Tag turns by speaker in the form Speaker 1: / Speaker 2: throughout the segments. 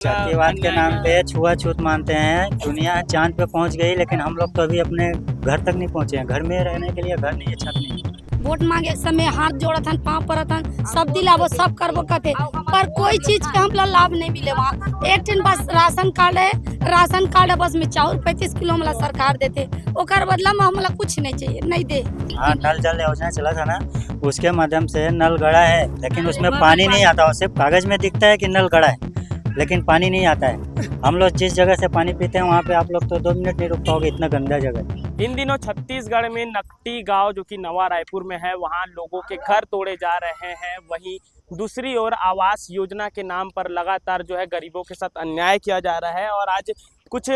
Speaker 1: जातिवाद के नाम पे छुआछूत मानते हैं। दुनिया चांद पे पहुंच गई, लेकिन हम लोग तो अभी अपने घर तक नहीं पहुंचे हैं। घर में रहने के लिए घर नहीं है, छत नहीं है।
Speaker 2: वोट मांगे समय हाथ जोड़त हन, पाँव पड़त हन, सब दिलावो, सब करबो कहते, पर कोई चीज के हमला लाभ नहीं मिले। वहाँ एक दिन बस राशन कार्ड है, राशन कार्ड है, बस में चाउर 35 किलो हमला सरकार देते, ओकर बदला में हमला कुछ नहीं चाहिए, नहीं दे।
Speaker 1: हाँ, नल जल योजना चला था ना, उसके माध्यम से नल गड़ा है, लेकिन उसमें पानी नहीं आता। और सिर्फ कागज में दिखता है कि नल गड़ा है, लेकिन पानी नहीं आता है। हम लोग जिस जगह से पानी पीते हैं वहाँ पे आप लोग तो 2 मिनट नहीं रुक पाओगे, इतना गंदा जगह है।
Speaker 3: इन दिनों छत्तीसगढ़ में नकटी गांव जो कि नवा रायपुर में है, वहां लोगों के घर तोड़े जा रहे हैं। वहीं दूसरी ओर आवास योजना के नाम पर लगातार जो है गरीबों के साथ अन्याय किया जा रहा है। और आज कुछ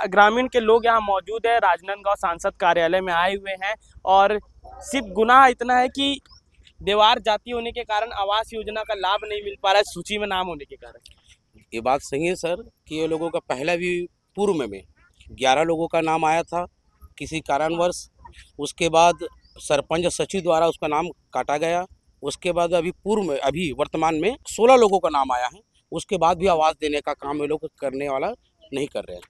Speaker 3: ग्रामीण के लोग यहाँ मौजूद है, राजनांदगांव सांसद कार्यालय में आए हुए हैं। और सिर्फ गुनाह इतना है कि देवार जाति होने के कारण आवास योजना का लाभ नहीं मिल पा रहा है, सूची में नाम होने के कारण।
Speaker 4: ये बात सही है सर कि ये लोगों का पहला भी पूर्व में 11 लोगों का नाम आया था किसी कारणवश। उसके बाद सरपंच सचिव द्वारा उसका नाम काटा गया। उसके बाद अभी पूर्व में, अभी वर्तमान में 16 लोगों का नाम आया है। उसके बाद भी आवाज़ देने का काम ये लोग करने वाला नहीं कर रहे हैं,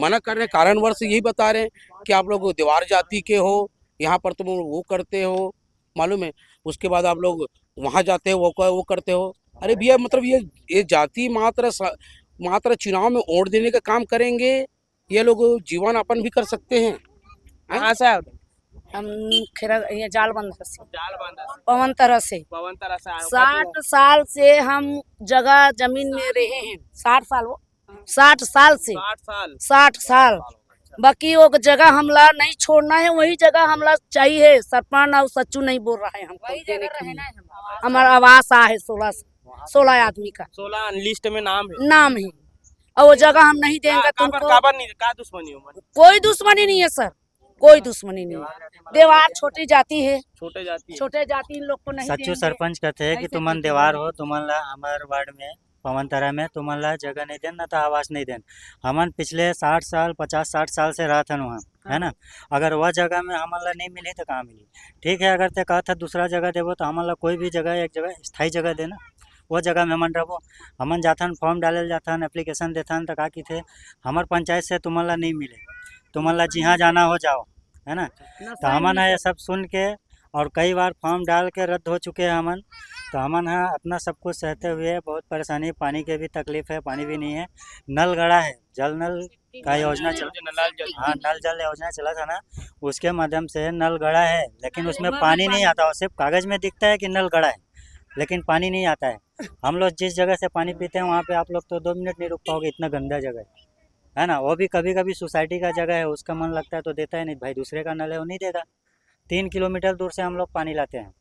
Speaker 4: मना कर रहे हैं। कारणवश यही बता रहे हैं कि आप लोग देवार जाति के हो, यहाँ पर तुम वो करते हो, मालूम है। उसके बाद आप लोग वहाँ जाते हो, वो करते हो। अरे भैया, मतलब ये जाति मात्र चुनाव में वोट देने का काम करेंगे। ये लोग जीवन यापन भी कर सकते हैं।
Speaker 3: कहाँ से आए?
Speaker 2: हम ये जाल बंदर से,
Speaker 3: जाल बांधा से,
Speaker 2: पवन तरह से,
Speaker 3: पवन तरह से आए हो।
Speaker 2: 60 साल से हम जगह जमीन में रहे हैं। 60 साल, वो 60 साल से, 60 साल। बाकी वो जगह हमला नहीं छोड़ना है, वही जगह हमला चाहिए। सरपंच और सच्चू नहीं बोल रहा है हमको देने के लिए। हमारा आवास है 16 आदमी का
Speaker 3: 16 लिस्ट में नाम
Speaker 2: है, और वो जगह हम नहीं देंगे तुमको।
Speaker 3: का दुश्मनी हो?
Speaker 2: कोई दुश्मनी नहीं है सर, कोई दुश्मनी नहीं है। देवार छोटी जाति है,
Speaker 3: छोटे जाति
Speaker 2: इन लोग को नहीं
Speaker 1: सच्चू
Speaker 2: देंगे।
Speaker 1: सरपंच कहते हैं कि तुमन देवार हो, तुमन ला हमारे वार्ड में पवन तरह में तुमन ला जगह नहीं देन, ना तो आवास नहीं देन। हमन पिछले 60 साल 50-60 साल से रहा था वहाँ, है ना। अगर वह जगह में हमन ला नहीं मिली तो कहाँ मिली? ठीक है, अगर ते कहा था दूसरा जगह देवो तो हमन ला कोई भी जगह, एक जगह स्थायी जगह देना, वो जगह में हमन रहो। हमन जाथन, फॉर्म डाले जाथन, एप्लीकेशन देथन, तो का की थे हमार पंचायत से तुमन ला नहीं मिले, तुमन ला जहाँ जाना हो जाओ, है ना। तो हमन है ये सब सुन के, और कई बार फॉर्म डाल के रद्द हो चुके हैं हमन। तो हमन है अपना सब कुछ सहते हुए बहुत परेशानी, पानी के भी तकलीफ है, पानी भी नहीं है। नल गड़ा है, जल नल का योजना चला, हाँ, नल जल योजना चला था ना, उसके माध्यम से नल गड़ा है, लेकिन उसमें पानी नहीं आता। और सिर्फ कागज में दिखता है कि नल गड़ा है, लेकिन पानी नहीं आता है। हम लोग जिस जगह से पानी पीते हैं वहाँ पे आप लोग तो 2 मिनट नहीं रुक पाओगे, इतना गंदा जगह है ना। वो भी कभी कभी सोसाइटी का जगह है, उसका मन लगता है तो देता है, नहीं भाई दूसरे का नल है वो नहीं देगा। 3 किलोमीटर दूर से हम लोग पानी लाते हैं,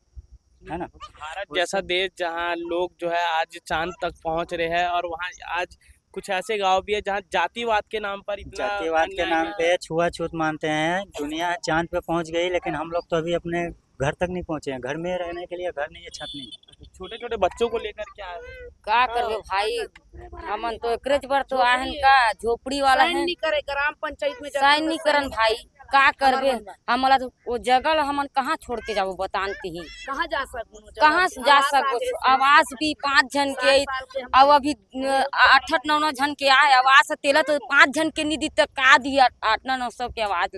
Speaker 1: है ना।
Speaker 3: भारत जैसा देश जहाँ लोग जो है आज चांद तक पहुँच रहे हैं, और वहाँ आज कुछ ऐसे गांव भी है जहाँ जातिवाद के नाम पर
Speaker 1: जातिवाद के नाम पे छुआछूत मानते हैं। दुनिया चांद पे पहुंच गई, लेकिन हम लोग तो अभी अपने घर तक नहीं पहुंचे हैं। घर में रहने के लिए घर नहीं है, छत नहीं है।
Speaker 3: छोटे छोटे बच्चों को लेकर क्या है?
Speaker 5: का करबे भाई, हमन तो एकरेज बर तो आहन का झोपड़ी वाला है,
Speaker 2: नहीं करे, ग्राम पंचायत में
Speaker 5: साइन नहीं करन भाई। का करबे हमला तो वो जगह हमन कहाँ छोड़ के जाबो बतानती ही,
Speaker 2: कहाँ जा सकूं?
Speaker 5: कहाँ से जा सको? आवास भी 5 जन के, अब अभी 8-9 जन के आए आवास तेला, तो 5 जन के नहीं दी तक का दिया 8-9 सब के आवाज।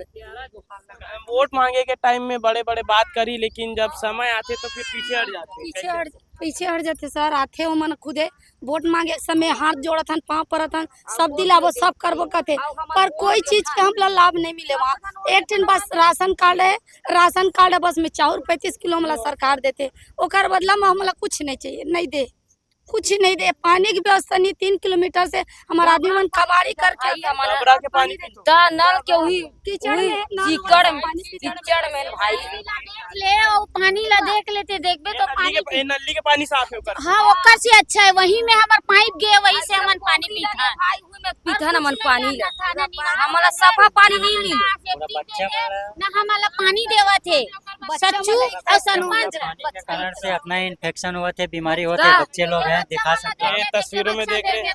Speaker 3: वोट मांगे के टाइम में बड़े बड़े बात करी, लेकिन जब समय आते तो फिर पीछे हट जाते।
Speaker 2: पीछे हट जाते सर। आते हो मन खुदे वोट मांगे समय हाथ जोड़त हन, पाँव पड़त हन, सब दिलावो, सब करबो कहते, पर कोई चीज के हमला लाभ नहीं मिले। वहाँ एक दिन बस राशन कार्ड है, राशन कार्ड है, बस में चाउर 35 किलो हमला सरकार देते, ओकर बदला में हमला कुछ नहीं चाहिए, नहीं दे, कुछ नहीं दे। पानी की व्यवस्था नहीं, 3 किलोमीटर से हमारा आदमी मन कबाड़ी करके
Speaker 3: डबरा के पानी
Speaker 5: नल के हुई
Speaker 2: कीचड़
Speaker 5: में भाई
Speaker 6: ले वो पानी ला देख लेते, देखबे तो पानी
Speaker 3: नली के पानी साफ है ओकर।
Speaker 6: हाँ, ओकर से अच्छा है, वही में हमार पाइप गए, वही से हमन पानी पीता
Speaker 5: पीता न मन पानी हमारा सफा पानी नहीं मिले
Speaker 6: ना, हमारा पानी देवा थे सच्चू और सरपंच।
Speaker 1: के कारण से अपना इन्फेक्शन हुआ थे, बीमारी होते, बच्चे लोग हैं, दिखा सकते हैं।
Speaker 3: तस्वीरों में देख रहे हैं,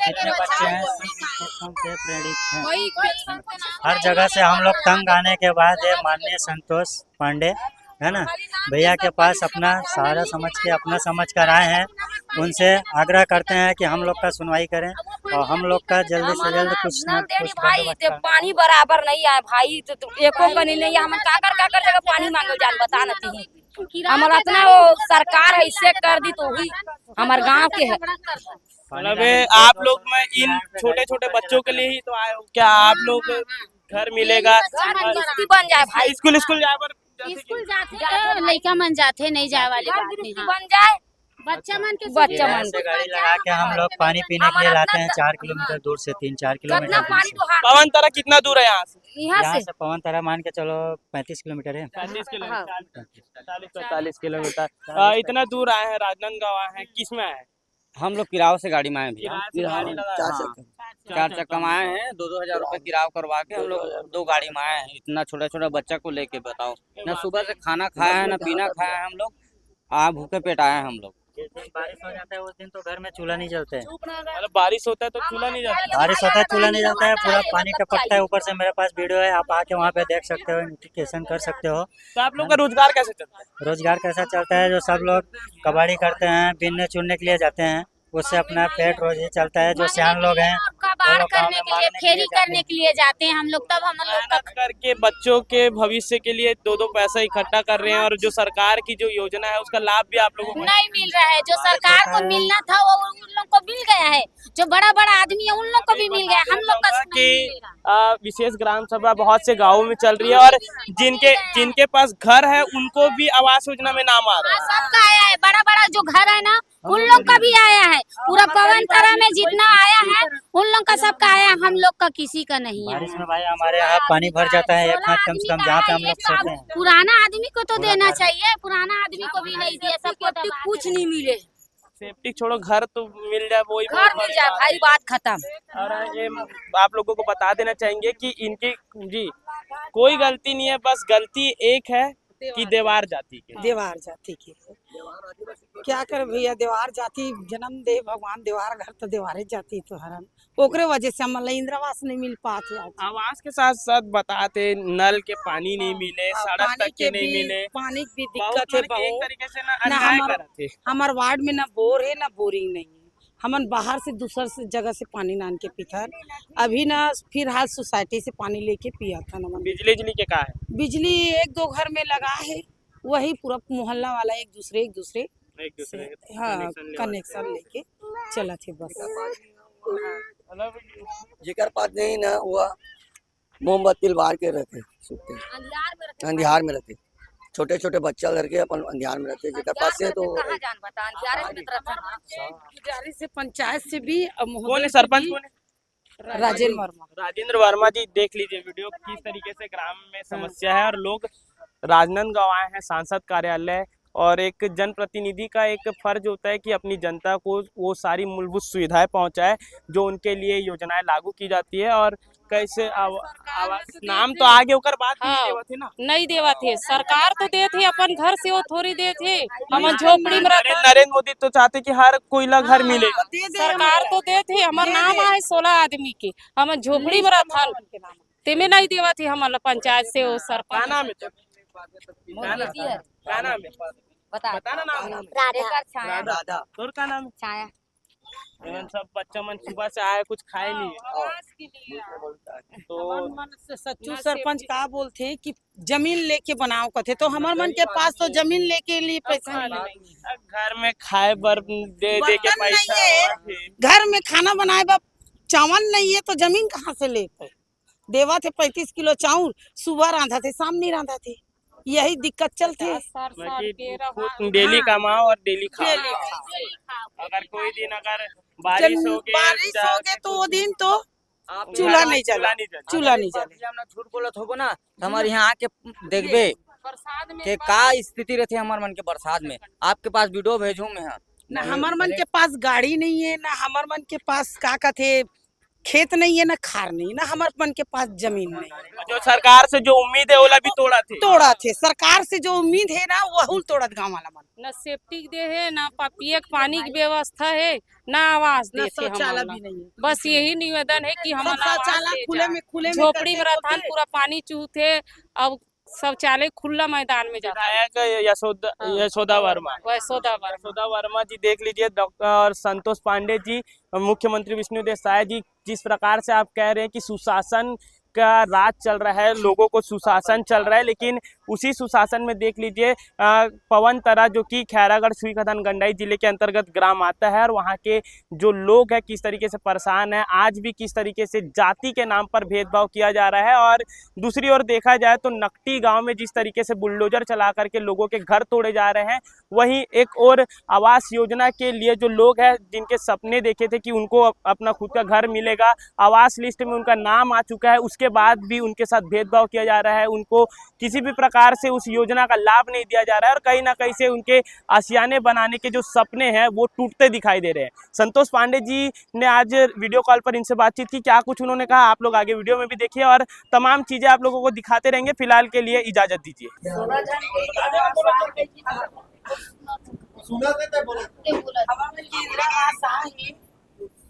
Speaker 1: जितने बच्चे हैं सब इन्फेक्शन से प्रेरित हैं। हर जगह से हम लोग तंग आने के बाद ये माननीय संतोष पांडे है ना। भैया के पास अपना सारा समझ के अपना समझ कर आए हैं, उनसे आग्रह करते हैं कि हम लोग का सुनवाई करें और हम लोग का जल्दी से जल्द कुछ न कुछ
Speaker 5: भाई
Speaker 1: बंदोबस्त
Speaker 5: ते
Speaker 1: करें।
Speaker 5: पानी बराबर नहीं आए भाई, तो एको कनी नहीं है। हम काकर जगह पानी मांगे जान बता नती हमारा इतना वो सरकार ऐसे कर दी तो ही हमारे गांव के है।
Speaker 3: मतलब आप लोग में इन छोटे छोटे बच्चों के लिए ही तो आए हो क्या? आप लोग घर मिलेगा,
Speaker 5: किस्ती बन जाए भाई,
Speaker 3: स्कूल स्कूल जाए पर
Speaker 6: स्कूल जाते लड़का मन जाते नहीं जाए वाली बात नहीं।
Speaker 5: किस्ती बन जाए
Speaker 6: बच्चा मन के
Speaker 5: बच्चा
Speaker 1: यहाँ
Speaker 5: मन
Speaker 1: से गाड़ी लगा के हम लोग पानी पीने के लिए लाते हैं 4 किलोमीटर दूर से, 3-4
Speaker 5: कितना
Speaker 1: किलोमीटर दूर
Speaker 5: पानी
Speaker 1: से।
Speaker 5: तो हाँ
Speaker 3: पवन तारा कितना दूर है यहाँ से?
Speaker 5: यहाँ
Speaker 1: यहाँ
Speaker 5: से
Speaker 1: से पवन तारा मान के चलो 35 किलोमीटर है।
Speaker 3: 35
Speaker 5: हाँ।
Speaker 3: Kilometre, 45 kilometre. इतना दूर आए हैं, राजनांदगांव आए हैं, किस में आए हैं?
Speaker 7: हम लोग किराए से गाड़ी में आए भैया।
Speaker 3: किराए से गाड़ी लगा है।
Speaker 7: चार चक्का में आए हैं, 2-2 हजार रुपए किराया करवा के हम लोग 2 गाड़ी में आए हैं। इतना छोटा छोटा बच्चा को लेके बताओ, ना सुबह से खाना खाया है ना पीना खाया है हम लोग, भूखे पेट आए हैं हम लोग।
Speaker 1: जिस दिन बारिश हो जाता है उस दिन तो घर में चूल्हा नहीं जलते है।
Speaker 3: मतलब बारिश होता है तो चूल्हा नहीं जाता।
Speaker 1: बारिश होता है चूल्हा नहीं जलता है, पूरा पानी टपकता है ऊपर से। मेरे पास वीडियो है, आप आके वहाँ पे देख सकते हो, इन्वेस्टिगेशन कर सकते हो।
Speaker 3: तो आप लोग का रोजगार कैसे चलता है?
Speaker 1: रोजगार कैसा चलता है, जो सब लोग कबाड़ी करते हैं, बीनने चुनने के लिए जाते हैं, उससे अपना पेट रोजी चलता है। जो सियान लोग हैं वो
Speaker 6: कबाड़
Speaker 1: लोग गाँव
Speaker 6: करने
Speaker 1: में
Speaker 6: के लिए
Speaker 1: मारने के
Speaker 6: फेरी
Speaker 1: लिए
Speaker 6: करने के लिए जाते हैं हम लोग, तब हम लोग का
Speaker 3: मेहनत करके बच्चों के भविष्य के लिए 2-2 पैसा इकट्ठा कर रहे हैं और जो सरकार की जो योजना है उसका लाभ भी आप लोगों को
Speaker 6: नहीं मिल रहा है। जो सरकार को मिलना था वो उन लोग को मिल गया है, जो बड़ा बड़ा आदमी है उन लोग को भी मिल गया, हम लोग का
Speaker 3: कि
Speaker 6: नहीं मिलेगा।
Speaker 3: विशेष ग्राम सभा बहुत से गांवों में चल रही है और जिनके पास घर है उनको भी आवास योजना में नाम आ रहा है।
Speaker 6: सबका आया है, बड़ा बड़ा जो घर है ना उन लोग का भी आया है। पूरा पवन तारा में जितना आया है उन लोग का सबका आया, हम लोग का किसी का नहीं है।
Speaker 1: बारिश में भाई हमारे यहाँ पानी भर जाता है 1 हाथ कम से कम, जहाँ पे हम लोग सोते हैं।
Speaker 6: पुराना आदमी को तो देना चाहिए, पुराना आदमी को भी नहीं दिया, सबको दबा
Speaker 5: कुछ नहीं मिले।
Speaker 3: सेफ्टी छोड़ो, घर तो मिल जाए वही
Speaker 5: घर मिल जाए भाई, बात खत्म।
Speaker 3: और ये आप लोगों को बता देना चाहेंगे कि इनकी जी कोई गलती नहीं है, बस गलती एक है कि देवार जाति की।
Speaker 8: देवार जाति की क्या करे भैया, देवार जाति जन्म दे भगवान, देवार घर तो देवारे जाति तो हरन, ओकरे वजह से हमला इंद्रावास नहीं मिल पाते।
Speaker 3: आवास के साथ साथ बताते नल के पानी नहीं मिले, सड़क तक के नहीं मिले,
Speaker 8: पानी की भी
Speaker 3: बहुत
Speaker 8: दिक्कत है
Speaker 3: मतलब एक
Speaker 8: बहुत।
Speaker 3: तरीके से ना
Speaker 8: ना
Speaker 3: अन्याय
Speaker 8: हमार
Speaker 3: करते।
Speaker 8: हमार वार्ड में ना बोर है ना बोरिंग नहीं है, हमन बाहर से दूसर से जगह से पानी नान के पीथर। अभी ना फिर हाल सोसाइटी से पानी लेके पिया था ना।
Speaker 3: बिजली के का है?
Speaker 8: बिजली 1-2 घर में लगा है, वही पूरा मोहल्ला वाला एक दूसरे
Speaker 3: एक दूसरे के
Speaker 8: हाँ
Speaker 3: connection
Speaker 8: कनेक्शन लेके चला थे बस।
Speaker 3: मतलब
Speaker 9: जेकर पास नहीं ना हुआ मोमबत्ती बार के रहते सुखते अंधियार में रहते, छोटे छोटे बच्चा करके अपन अंधियार में रहते। जेकर पास से तो
Speaker 5: कहाँ जान बता,
Speaker 8: गुजारी से पंचायत से भी
Speaker 3: कौन है सरपंच? कौन है?
Speaker 8: राजेंद्र वर्मा।
Speaker 3: राजेंद्र वर्मा जी, देख लीजिए वीडियो किस तरीके से ग्राम में समस्या है और लोग राजनांदगांव आए हैं सांसद कार्यालय। और एक जनप्रतिनिधि का एक फर्ज होता है कि अपनी जनता को वो सारी मूलभूत सुविधाएं पहुंचाए जो उनके लिए योजनाएं लागू की जाती है। और कैसे आवास नाम तो आगे होकर बात
Speaker 10: हाँ,
Speaker 3: थे ना,
Speaker 10: नहीं देवा थे सरकार तो दे थे अपन घर से, वो थोड़ी दे थे हम झोपड़ी में रहते।
Speaker 3: नरेंद्र मोदी तो चाहते कि हर कोईला घर मिले,
Speaker 10: सरकार तो दे थे, हमार नाम आए 16 आदमी के, हम झोपड़ी में रहता तेमे नहीं देवा थे हमारा पंचायत से। वो सरपंच
Speaker 3: क्या नाम है? क्या नाम है? बताना नाम।
Speaker 9: राधा
Speaker 3: तोर का नाम है?
Speaker 6: छाया।
Speaker 3: एवं सब बच्चा मन सुबह से आए कुछ खाए नहीं तो
Speaker 8: सच्चू सरपंच का बोलते हैं कि जमीन लेके बनाओ कथे, तो हमार मन के पास तो जमीन लेके लिए पैसा नहीं,
Speaker 3: घर में खाए बर दे के
Speaker 8: बर्तन
Speaker 3: पैसा
Speaker 8: नहीं है, घर में खाना बनाए बा चावल नहीं है तो जमीन कहाँ से ले पाए। देवा थे 35 किलो चावल, सुबह रांधा थे शाम नहीं रांधा थे, यही दिक्कत चलती है।
Speaker 3: डेली कमाओ और डेली खाओ। अगर कोई दिन अगर बारिश हो गए
Speaker 8: तो वो दिन तो चूल्हा नहीं जला, चूल्हा नहीं जला।
Speaker 7: हम झूठ बोलत होबो ना हमारे यहाँ आके देखबे के का स्थिति रहती है हमारे मन के बरसात में। आपके पास वीडियो भेजू मैं
Speaker 8: ना हमार मन के पास गाड़ी नहीं है, ना हमार मन के पास का कहते खेत नहीं है, ना खार नहीं, ना हमारे मन के पास जमीन नहीं।
Speaker 3: जो सरकार से जो उम्मीद है ओला भी तोड़ा
Speaker 8: थे सरकार से जो उम्मीद है ना वही तोड़त गाँव वाला मन।
Speaker 10: न सेफ्टी दे है, ना पिए पानी की व्यवस्था है, ना आवास दे थे
Speaker 8: शौचालय भी नहीं है।
Speaker 10: बस यही निवेदन है कि हमारा
Speaker 8: शौचालय खुले में
Speaker 10: झोपड़ी में रहता पूरा पानी चूथे। अब शौचालय खुला मैदान में जाता है।
Speaker 3: विधायक यशोदा वर्मा यशोदा वर्मा जी, देख लीजिए डॉक्टर संतोष पांडे जी, मुख्यमंत्री विष्णुदेव साय जी, जिस प्रकार से आप कह रहे हैं कि सुशासन का राज चल रहा है, लोगों को सुशासन चल रहा है, लेकिन उसी सुशासन में देख लीजिए पवन तरा जो कि खैरागढ़ सुईखदान गंडाई जिले के अंतर्गत ग्राम आता है, और वहाँ के जो लोग हैं किस तरीके से परेशान है, आज भी किस तरीके से जाति के नाम पर भेदभाव किया जा रहा है। और दूसरी ओर देखा जाए तो नकटी गांव में जिस तरीके से बुलडोजर चला करके लोगों के घर तोड़े जा रहे हैं, वहीं एक और आवास योजना के लिए जो लोग हैं जिनके सपने देखे थे कि उनको अपना खुद का घर मिलेगा, आवास लिस्ट में उनका नाम आ चुका है, उसके बाद भी उनके साथ भेदभाव किया जा रहा है, उनको किसी भी प्रकार से उस योजना का लाभ नहीं दिया जा रहा है, और कहीं ना कहीं से उनके आशियाने बनाने के जो सपने हैं वो टूटते दिखाई दे रहे हैं। संतोष पांडे जी ने आज वीडियो कॉल पर इनसे बातचीत की, क्या कुछ उन्होंने कहा आप लोग आगे वीडियो में भी देखिए, और तमाम चीजें आप लोगों को दिखाते रहेंगे। फिलहाल के लिए इजाजत दीजिए।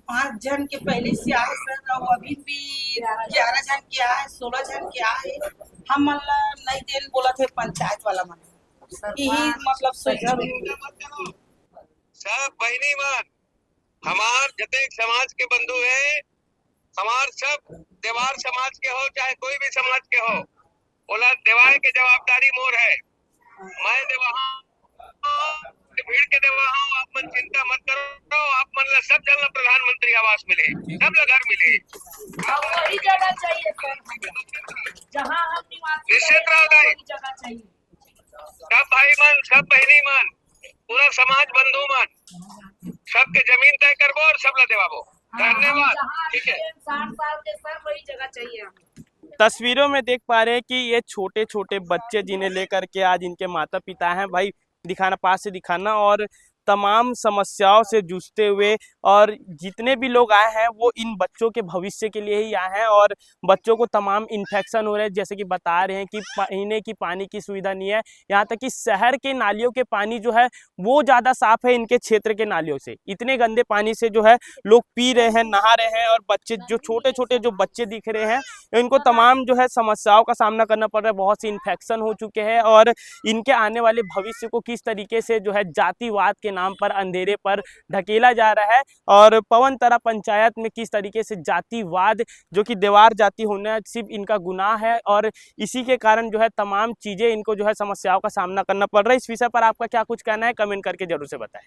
Speaker 8: पाँच जन के पहले से आए सर, और अभी भी 11 जन के आए, 16 जन के आए। हम मतलब नहीं देन बोला थे पंचायत वाला मन, यही मतलब
Speaker 11: सब बहनी मान हमार जतेक समाज के बंधु है, हमार सब देवार समाज के हो चाहे कोई भी समाज के हो, बोला देवाए के जवाबदारी मोर है। मैं देवहा भीड़ के देवा हूँ, आप मन चिंता मत करो, आप मन ला सब जगह प्रधानमंत्री आवास मिले, सब ला घर मिले,
Speaker 2: वही जगह चाहिए सर, जहाँ हम निवास
Speaker 11: निश्चित रह गए। सब भाई मन, सब बहनी मन, पूरा समाज बंधु मन, सबके जमीन तय करबो और सब ला देवाबो। धन्यवाद। ठीक है,
Speaker 2: 60 साल के सर वही जगह चाहिए।
Speaker 3: तस्वीरों में देख पा रहे हैं कि ये छोटे छोटे बच्चे जिन्हें लेकर के आज इनके माता पिता हैं, भाई दिखाना, पास से दिखाना, और तमाम समस्याओं से जूझते हुए, और जितने भी लोग आए हैं वो इन बच्चों के भविष्य के लिए ही आए हैं, और बच्चों को तमाम इन्फेक्शन हो रहे हैं, जैसे कि बता रहे हैं कि पीने की पानी की सुविधा नहीं है, यहाँ तक कि शहर के नालियों के पानी जो है वो ज़्यादा साफ है इनके क्षेत्र के नालियों से। इतने गंदे पानी से जो है लोग पी रहे हैं, नहा रहे हैं, और बच्चे जो छोटे छोटे जो बच्चे दिख रहे हैं इनको तमाम जो है समस्याओं का सामना करना पड़ रहा है, बहुत सी इन्फेक्शन हो चुके हैं, और इनके आने वाले भविष्य को किस तरीके से जो है जातिवाद के नाम पर अंधेरे पर ढकेला जा रहा है, और पवन तरा पंचायत में किस तरीके से जातिवाद जो कि देवार जाति होना सिर्फ इनका गुनाह है, और इसी के कारण जो है तमाम चीजें इनको जो है समस्याओं का सामना करना पड़ रहा है। इस विषय पर आपका क्या कुछ कहना है, कमेंट करके जरूर से बताएं।